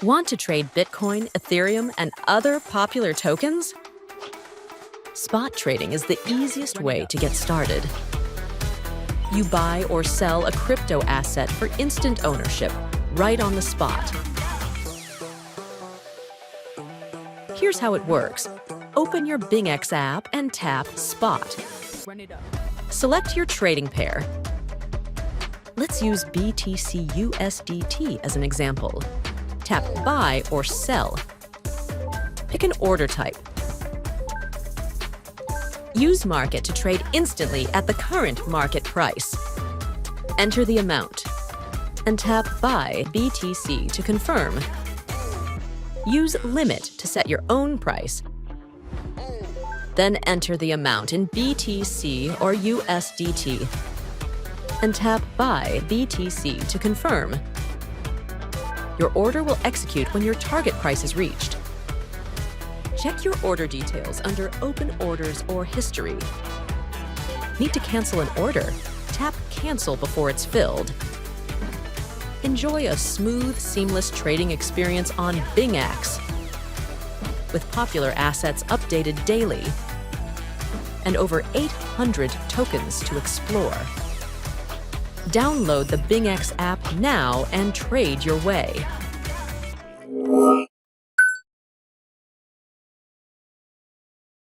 Want to trade Bitcoin, Ethereum, and other popular tokens? Spot trading is the easiest way to get started. You buy or sell a crypto asset for instant ownership, right on the spot. Here's how it works. Open your BingX app and tap Spot. Select your trading pair. Let's use BTC USDT as an example. Tap Buy or Sell. Pick an order type. Use Market to trade instantly at the current market price. Enter the amount and tap Buy BTC to confirm. Use Limit to set your own price. Then enter the amount in BTC or USDT and tap Buy BTC to confirm. Your order will execute when your target price is reached. Check your order details under Open Orders or History. Need to cancel an order? Tap Cancel before it's filled. Enjoy a smooth, seamless trading experience on BingX, with popular assets updated daily and over 800 tokens to explore. Download the BingX app now and trade your way.